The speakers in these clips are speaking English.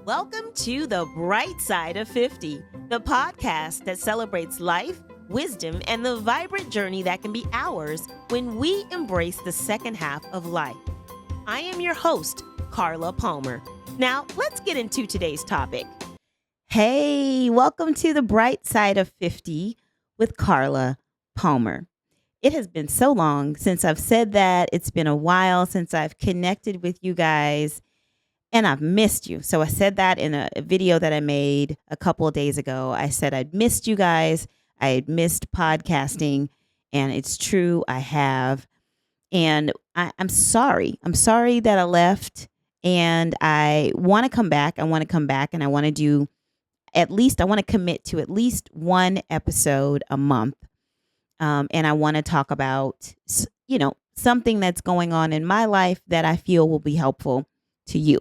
Welcome to The Bright Side of 50, the podcast that celebrates life, wisdom, and the vibrant journey that can be ours when we embrace the second half of life. I am your host, Carla Palmer. Now, let's get into today's topic. Hey, welcome to The Bright Side of 50 with Carla Palmer. It has been so long since I've said that. It's been a while since I've connected with you guys. And I've missed you. So I said that in a video that I made a couple of days ago. I said I'd missed you guys. I had missed podcasting. And it's true, I have. And I'm sorry. I'm sorry that I left. And I want to come back. And I want to I want to commit to at least one episode a month. And I want to talk about, something that's going on in my life that I feel will be helpful to you.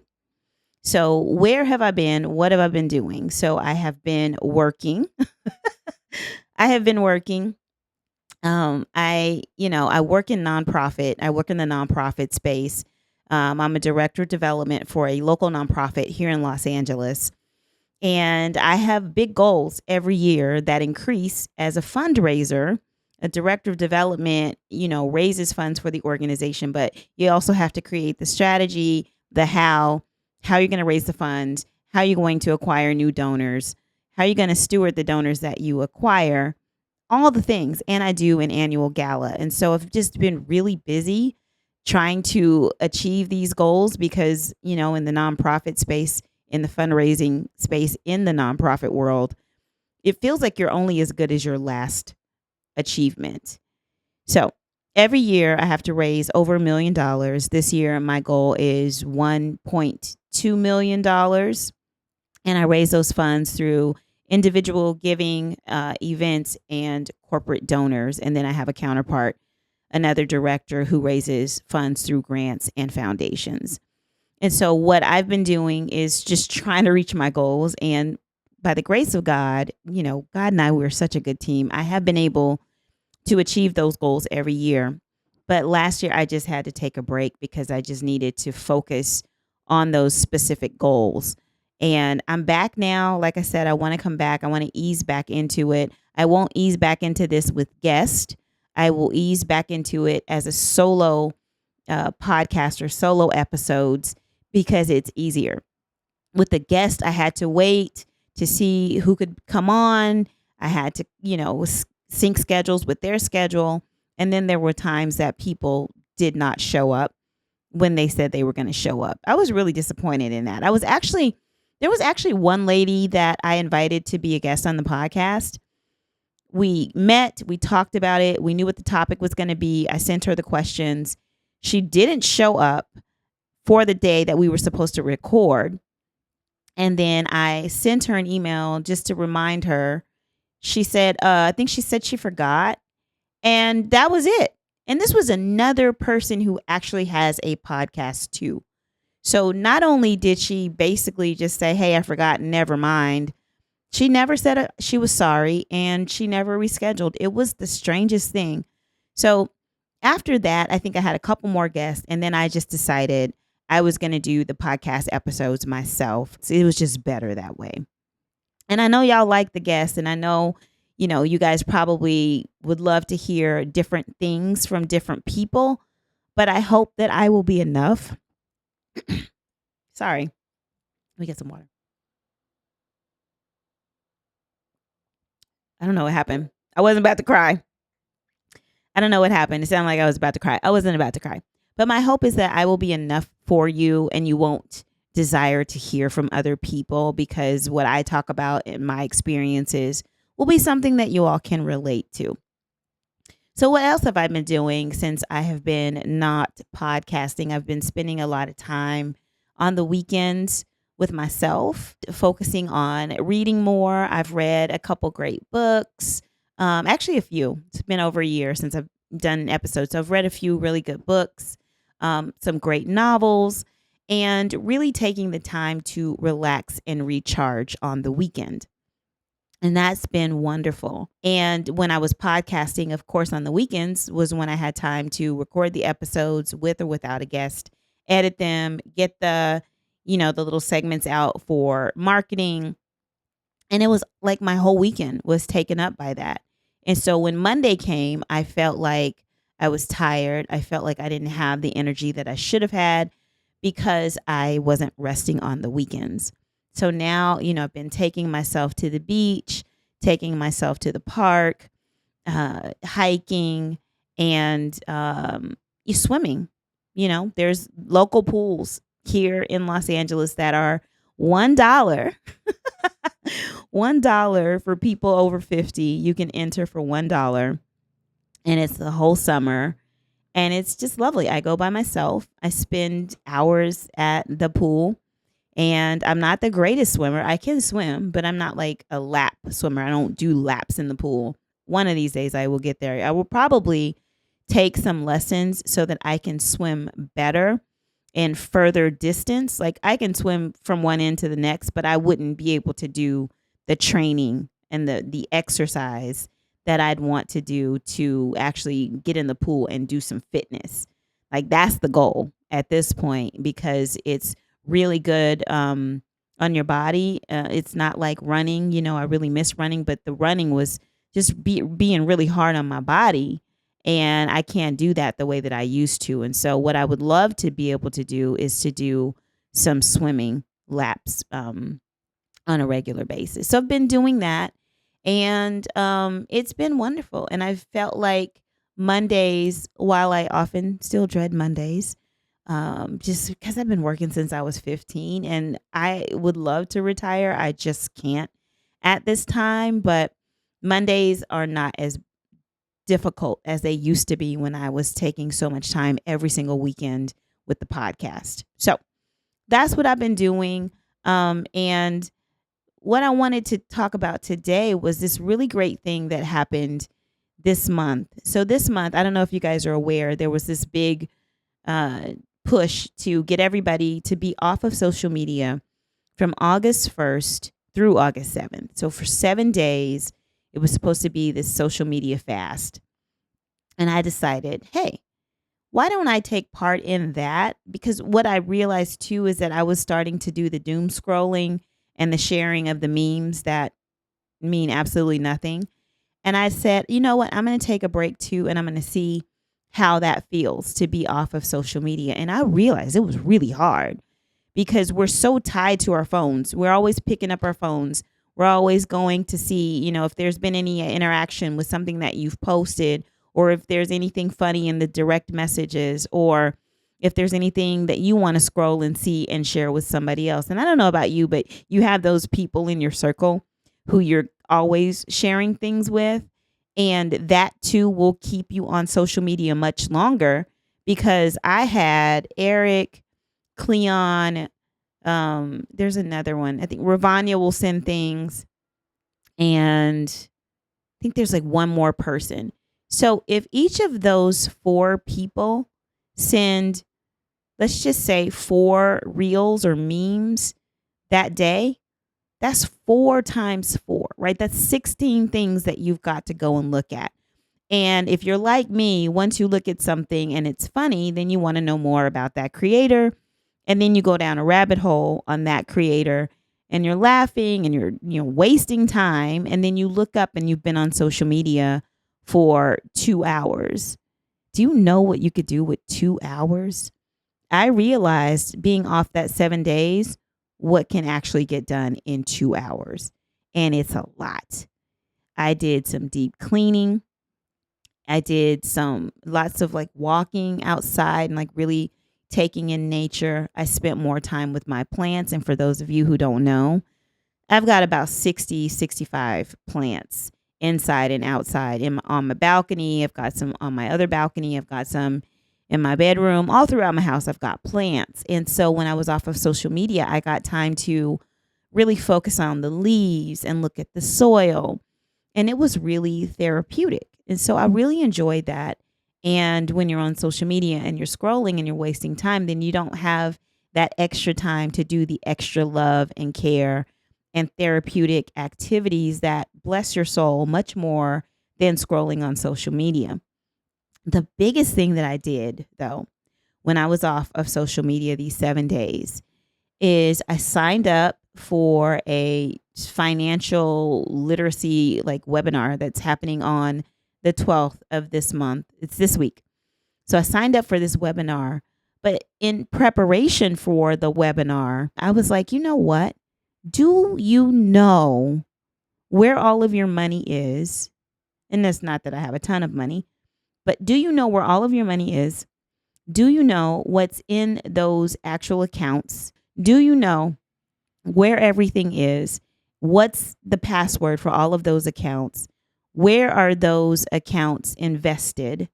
So where have I been? What have I been doing? So I have been working. I have been working. I work in nonprofit. I work in the nonprofit space. I'm a director of development for a local nonprofit here in Los Angeles. And I have big goals every year that increase as a fundraiser. A director of development, raises funds for the organization, but you also have to create the strategy, the how you're going to raise the funds, how you're going to acquire new donors, how you're going to steward the donors that you acquire, all the things. And I do an annual gala. And so I've just been really busy trying to achieve these goals because, in the nonprofit space, in the fundraising space, in the nonprofit world, it feels like you're only as good as your last achievement. So every year I have to raise over $1 million. This year, my goal is $1.2 million. And I raise those funds through individual giving, events, and corporate donors. And then I have a counterpart, another director who raises funds through grants and foundations. And so what I've been doing is just trying to reach my goals. And by the grace of God, God and I, we're such a good team. I have been able to achieve those goals every year. But last year I just had to take a break because I just needed to focus on those specific goals. And I'm back now. Like I said, I want to come back. I want to ease back into it. I won't ease back into this with guests. I will ease back into it as a solo podcast or solo episodes because it's easier. With the guest, I had to wait to see who could come on. I had to, sync schedules with their schedule. And then there were times that people did not show up when they said they were going to show up. I was really disappointed in that. There was actually one lady that I invited to be a guest on the podcast. We met, we talked about it. We knew what the topic was going to be. I sent her the questions. She didn't show up for the day that we were supposed to record. And then I sent her an email just to remind her. She said, I think she said she forgot. And that was it. And this was another person who actually has a podcast too. So not only did she basically just say, hey, I forgot, never mind. She never said she was sorry and she never rescheduled. It was the strangest thing. So after that, I think I had a couple more guests and then I just decided I was going to do the podcast episodes myself. So it was just better that way. And I know y'all like the guests and I know, you guys probably would love to hear different things from different people, but I hope that I will be enough. Sorry. Let me get some water. I don't know what happened. I wasn't about to cry. I don't know what happened. It sounded like I was about to cry. I wasn't about to cry. But my hope is that I will be enough for you and you won't desire to hear from other people because what I talk about in my experiences will be something that you all can relate to. So what else have I been doing since I have been not podcasting? I've been spending a lot of time on the weekends with myself, focusing on reading more. I've read a couple great books, actually a few. It's been over a year since I've done an episode. So I've read a few really good books, some great novels, and really taking the time to relax and recharge on the weekend. And that's been wonderful. And when I was podcasting, of course, on the weekends was when I had time to record the episodes with or without a guest, edit them, get the, the little segments out for marketing. And it was like my whole weekend was taken up by that. And so when Monday came, I felt like I was tired. I felt like I didn't have the energy that I should have had because I wasn't resting on the weekends. So now, I've been taking myself to the beach, taking myself to the park, hiking, and you swimming. There's local pools here in Los Angeles that are $1. $1 for people over 50. You can enter for $1, and it's the whole summer. And it's just lovely. I go by myself. I spend hours at the pool, and I'm not the greatest swimmer. I can swim, but I'm not like a lap swimmer. I don't do laps in the pool. One of these days I will get there. I will probably take some lessons so that I can swim better and further distance. Like I can swim from one end to the next, but I wouldn't be able to do the training and the exercise that I'd want to do to actually get in the pool and do some fitness. Like that's the goal at this point because it's really good on your body. It's not like running. I really miss running, but the running was just being really hard on my body. And I can't do that the way that I used to. And so what I would love to be able to do is to do some swimming laps on a regular basis. So I've been doing that, and it's been wonderful. And I've felt like Mondays, while I often still dread Mondays, just because I've been working since I was 15 and I would love to retire. I just can't at this time, but Mondays are not as difficult as they used to be when I was taking so much time every single weekend with the podcast. So that's what I've been doing. And what I wanted to talk about today was this really great thing that happened this month. So this month, I don't know if you guys are aware, there was this big push to get everybody to be off of social media from August 1st through August 7th. So for 7 days, it was supposed to be this social media fast. And I decided, hey, why don't I take part in that? Because what I realized too is that I was starting to do the doom scrolling and the sharing of the memes that mean absolutely nothing. And I said, you know what? I'm going to take a break too, and I'm going to see how that feels to be off of social media. And I realized it was really hard because we're so tied to our phones. We're always picking up our phones. We're always going to see, if there's been any interaction with something that you've posted, or if there's anything funny in the direct messages, or if there's anything that you want to scroll and see and share with somebody else. And I don't know about you, but you have those people in your circle who you're always sharing things with. And that too will keep you on social media much longer, because I had Eric, Cleon, there's another one. I think Ravanya will send things, and I think there's like one more person. So if each of those 4 people send, let's just say 4 reels or memes that day, that's 4 times 4, right? That's 16 things that you've got to go and look at. And if you're like me, once you look at something and it's funny, then you want to know more about that creator. And then you go down a rabbit hole on that creator, and you're laughing and you're wasting time. And then you look up and you've been on social media for 2 hours. Do you know what you could do with 2 hours? I realized being off that 7 days, what can actually get done in 2 hours. And it's a lot. I did some deep cleaning. I did lots of like walking outside and like really taking in nature. I spent more time with my plants. And for those of you who don't know, I've got about 60, 65 plants inside and outside. On my balcony, I've got some on my other balcony. I've got some in my bedroom. All throughout my house, I've got plants. And so when I was off of social media, I got time to really focus on the leaves and look at the soil. And it was really therapeutic. And so I really enjoyed that. And when you're on social media and you're scrolling and you're wasting time, then you don't have that extra time to do the extra love and care and therapeutic activities that bless your soul much more than scrolling on social media. The biggest thing that I did, though, when I was off of social media these 7 days, is I signed up for a financial literacy like webinar that's happening on the 12th of this month. It's this week. So I signed up for this webinar, but in preparation for the webinar, I was like, you know what? Do you know where all of your money is? And that's not that I have a ton of money, but do you know where all of your money is? Do you know what's in those actual accounts? Do you know where everything is? What's the password for all of those accounts? Where are those accounts invested?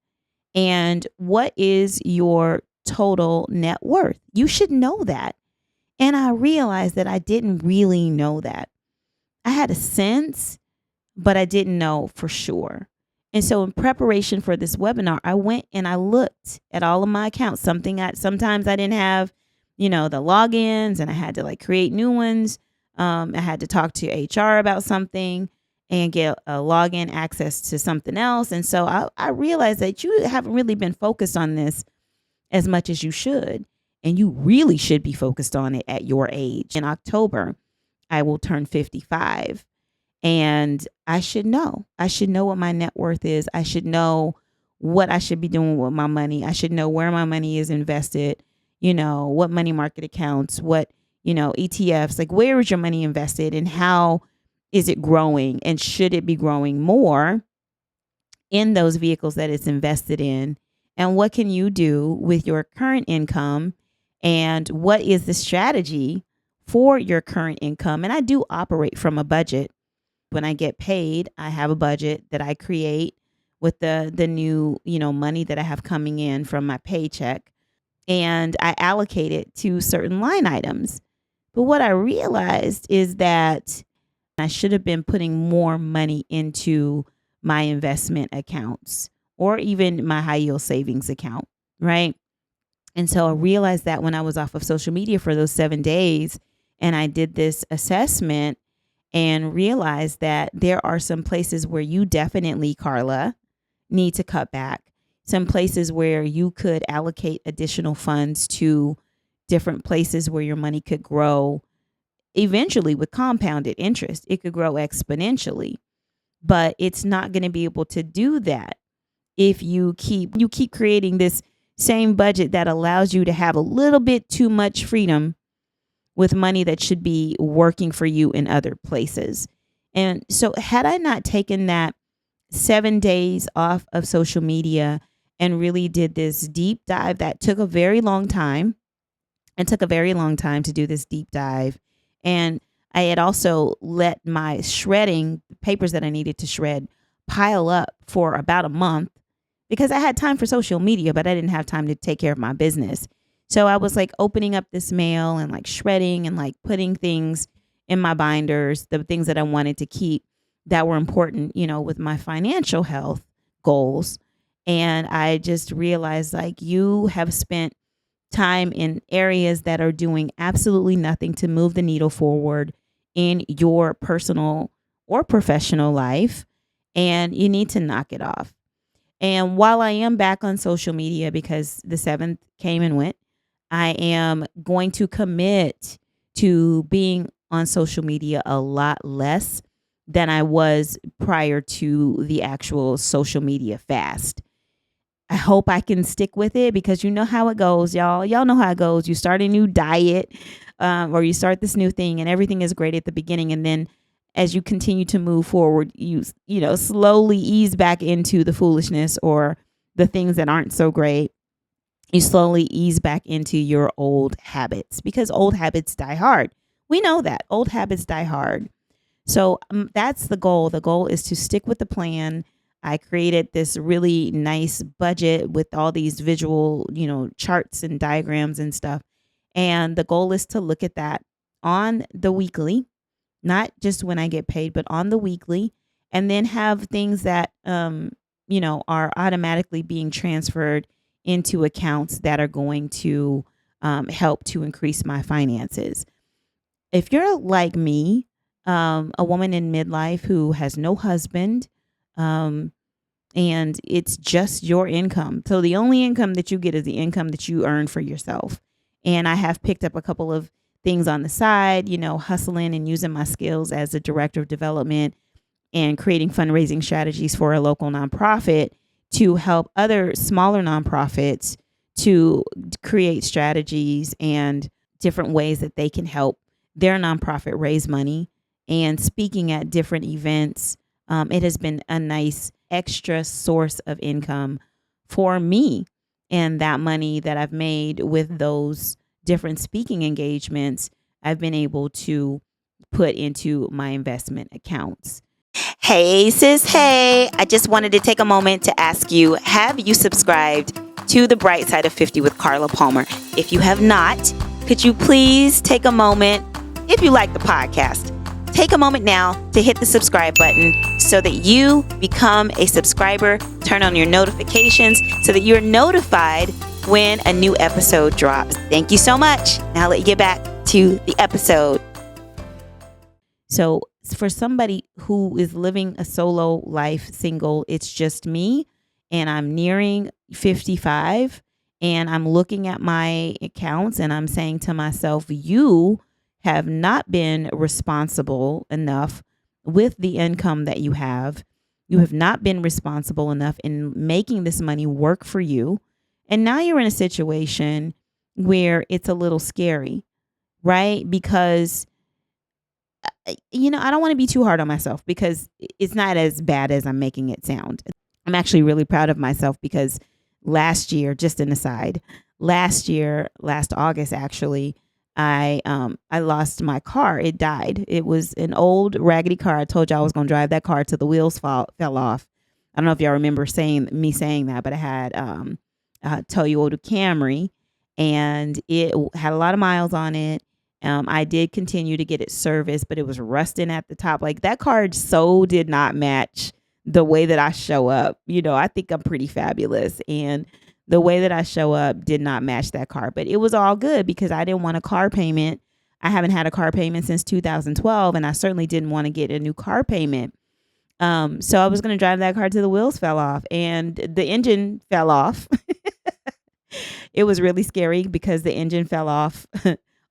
And what is your total net worth? You should know that. And I realized that I didn't really know that. I had a sense, but I didn't know for sure. And so in preparation for this webinar, I went and I looked at all of my accounts. Sometimes I didn't have, the logins, and I had to like create new ones. I had to talk to HR about something and get a login access to something else. And so I realized that you haven't really been focused on this as much as you should. And you really should be focused on it at your age. In October, I will turn 55. And I should know. I should know what my net worth is. I should know what I should be doing with my money. I should know where my money is invested, what money market accounts, what, ETFs, like where is your money invested and how is it growing? And should it be growing more in those vehicles that it's invested in? And what can you do with your current income? And what is the strategy for your current income? And I do operate from a budget. When I get paid, I have a budget that I create with the new, money that I have coming in from my paycheck, and I allocate it to certain line items. But what I realized is that I should have been putting more money into my investment accounts or even my high yield savings account, right? And so I realized that when I was off of social media for those 7 days and I did this assessment and realize that there are some places where you definitely, Carla, need to cut back. Some places where you could allocate additional funds to different places where your money could grow eventually with compounded interest. It could grow exponentially, but it's not going to be able to do that if you keep creating this same budget that allows you to have a little bit too much freedom with money that should be working for you in other places. And so had I not taken that 7 days off of social media and really did this deep dive that took a very long time and took a very long time to do this deep dive. And I had also let my shredding papers that I needed to shred pile up for about a month because I had time for social media, but I didn't have time to take care of my business. So I was like opening up this mail and like shredding and like putting things in my binders, the things that I wanted to keep that were important, with my financial health goals. And I just realized like you have spent time in areas that are doing absolutely nothing to move the needle forward in your personal or professional life. And you need to knock it off. And while I am back on social media because the 7th came and went, I am going to commit to being on social media a lot less than I was prior to the actual social media fast. I hope I can stick with it because you know how it goes, y'all. Y'all know how it goes. You start a new diet or you start this new thing and everything is great at the beginning. And then as you continue to move forward, you slowly ease back into the foolishness or the things that aren't so great. You slowly ease back into your old habits because old habits die hard. We know that old habits die hard. So that's the goal. The goal is to stick with the plan. I created this really nice budget with all these visual, charts and diagrams and stuff. And the goal is to look at that on the weekly, not just when I get paid, but on the weekly, and then have things that, are automatically being transferred into accounts that are going to help to increase my finances. If you're like me, a woman in midlife who has no husband, and it's just your income. So the only income that you get is the income that you earn for yourself. And I have picked up a couple of things on the side, hustling and using my skills as a director of development and creating fundraising strategies for a local nonprofit to help other smaller nonprofits to create strategies and different ways that they can help their nonprofit raise money. And speaking at different events, it has been a nice extra source of income for me. And that money that I've made with those different speaking engagements, I've been able to put into my investment accounts. Hey, sis. Hey, I just wanted to take a moment to ask you, have you subscribed to The Bright Side of 50 with Carla Palmer? If you have not, could you please take a moment, if you like the podcast, take a moment now to hit the subscribe button so that you become a subscriber. Turn on your notifications so that you're notified when a new episode drops. Thank you so much. Now let you get back to the episode. So for somebody who is living a solo life, single, it's just me, and I'm nearing 55, and I'm looking at my accounts and I'm saying to myself, you have not been responsible enough with the income that you have. You have not been responsible enough in making this money work for you. And now you're in a situation where it's a little scary, right? Because, I don't want to be too hard on myself because it's not as bad as I'm making it sound. I'm actually really proud of myself because last year, just an aside, last August, actually, I lost my car. It died. It was an old raggedy car. I told you I was going to drive that car till the wheels fell off. I don't know if y'all remember saying that, but I had a Toyota Camry, and it had a lot of miles on it. I did continue to get it serviced, but it was rusting at the top. Like, that car so did not match the way that I show up. I think I'm pretty fabulous, and the way that I show up did not match that car, but it was all good because I didn't want a car payment. I haven't had a car payment since 2012, and I certainly didn't want to get a new car payment. So I was going to drive that car till the wheels fell off and the engine fell off. It was really scary because the engine fell off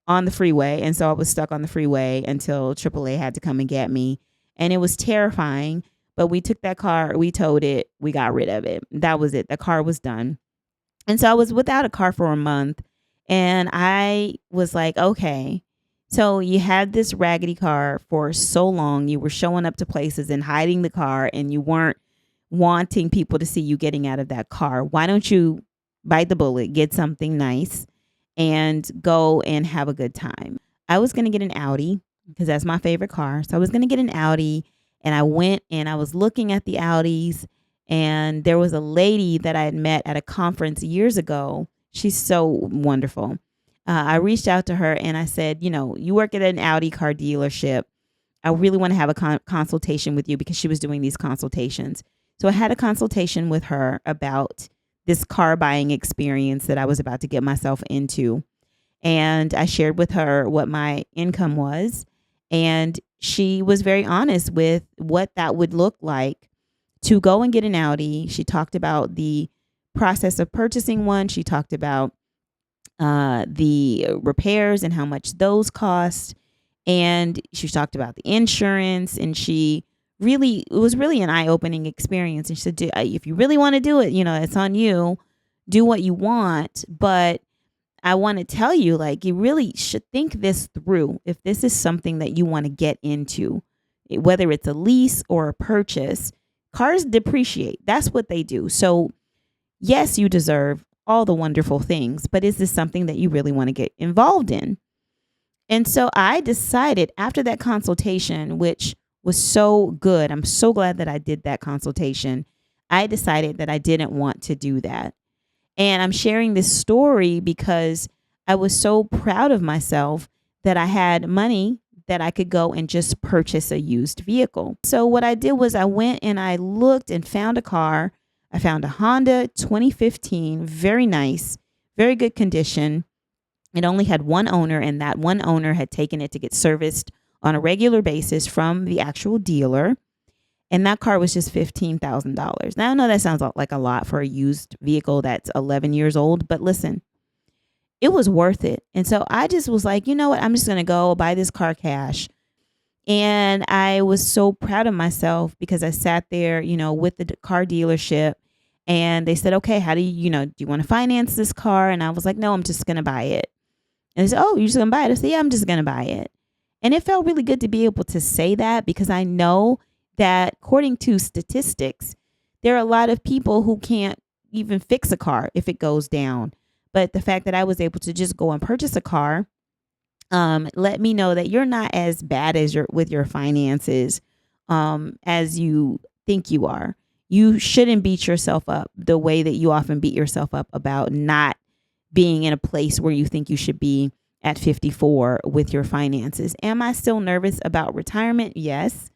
on the freeway. And so I was stuck on the freeway until AAA had to come and get me. And it was terrifying, but we took that car, we towed it, we got rid of it. That was it. The car was done. And so I was without a car for a month, and I was like, okay, so you had this raggedy car for so long. You were showing up to places and hiding the car, and you weren't wanting people to see you getting out of that car. Why don't you bite the bullet, get something nice, and go and have a good time? I was going to get an Audi because that's my favorite car. So I was going to get an Audi, and I went and I was looking at the Audis. And there was a lady that I had met at a conference years ago. She's so wonderful. I reached out to her and I said, you work at an Audi car dealership. I really want to have a consultation with you, because she was doing these consultations. So I had a consultation with her about this car buying experience that I was about to get myself into. And I shared with her what my income was. And she was very honest with what that would look like to go and get an Audi. She talked about the process of purchasing one. She talked about the repairs and how much those cost. And she talked about the insurance. And it was really an eye-opening experience. And she said, if you really want to do it, it's on you. Do what you want. But I want to tell you, you really should think this through. If this is something that you want to get into, whether it's a lease or a purchase, cars depreciate. That's what they do. So yes, you deserve all the wonderful things, but is this something that you really want to get involved in? And so I decided after that consultation, which was so good, I'm so glad that I did that consultation. I decided that I didn't want to do that. And I'm sharing this story because I was so proud of myself that I had money that I could go and just purchase a used vehicle. So what I did was I went and I looked and found a car. I found a Honda 2015, very nice, very good condition. It only had one owner, and that one owner had taken it to get serviced on a regular basis from the actual dealer. And that car was just $15,000. Now, I know that sounds like a lot for a used vehicle that's 11 years old, but listen, it was worth it. And so I just was like, you know what? I'm just going to go buy this car cash. And I was so proud of myself because I sat there, with the car dealership, and they said, okay, how do do you want to finance this car? And I was like, no, I'm just going to buy it. And they said, oh, you're just going to buy it? I said, yeah, I'm just going to buy it. And it felt really good to be able to say that, because I know that according to statistics, there are a lot of people who can't even fix a car if it goes down. But the fact that I was able to just go and purchase a car, let me know that you're not as bad as with your finances, as you think you are. You shouldn't beat yourself up the way that you often beat yourself up about not being in a place where you think you should be at 54 with your finances. Am I still nervous about retirement? Yes,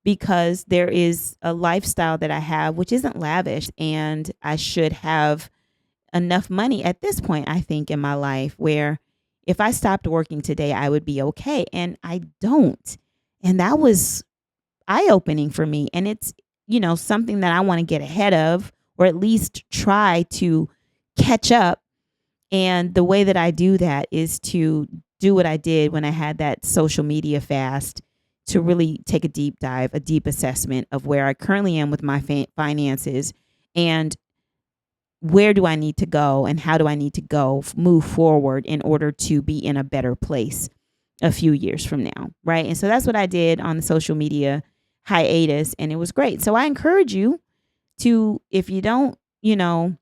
because there is a lifestyle that I have which isn't lavish, and I should have enough money at this point, I think, in my life, where if I stopped working today, I would be okay. And I don't. And that was eye-opening for me. And it's, something that I want to get ahead of, or at least try to catch up. And the way that I do that is to do what I did when I had that social media fast, to really take a deep dive, a deep assessment of where I currently am with my finances, and where do I need to go, and how do I need to move forward in order to be in a better place a few years from now, right? And so that's what I did on the social media hiatus, and it was great. So I encourage you to, if you don't know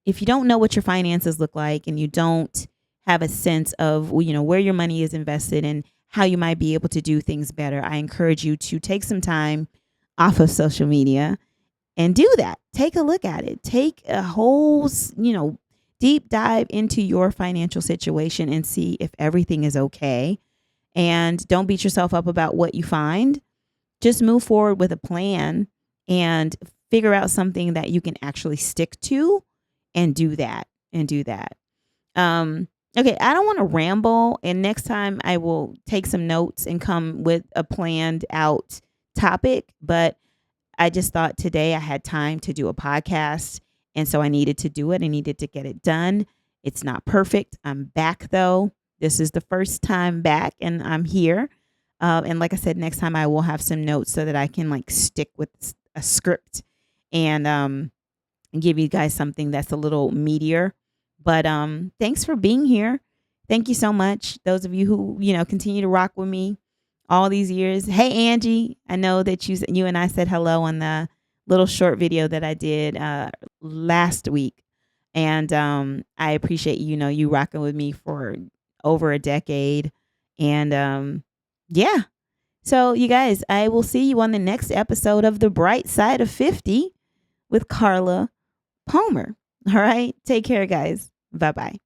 what your finances look like, and you don't have a sense of, where your money is invested and how you might be able to do things better, I encourage you to take some time off of social media and do that. Take a look at it. Take a whole, deep dive into your financial situation and see if everything is okay. And don't beat yourself up about what you find. Just move forward with a plan and figure out something that you can actually stick to, and do that. Okay, I don't want to ramble. And next time I will take some notes and come with a planned out topic. But I just thought today I had time to do a podcast, and so I needed to do it. I needed to get it done. It's not perfect. I'm back, though. This is the first time back, and I'm here. And like I said, next time I will have some notes so that I can stick with a script, and give you guys something that's a little meatier. But thanks for being here. Thank you so much. Those of you who, continue to rock with me all these years. Hey, Angie, I know that you and I said hello on the little short video that I did last week. And I appreciate, you rocking with me for over a decade. And yeah. So you guys, I will see you on the next episode of The Bright Side of 50 with Carla Palmer. All right. Take care, guys. Bye-bye.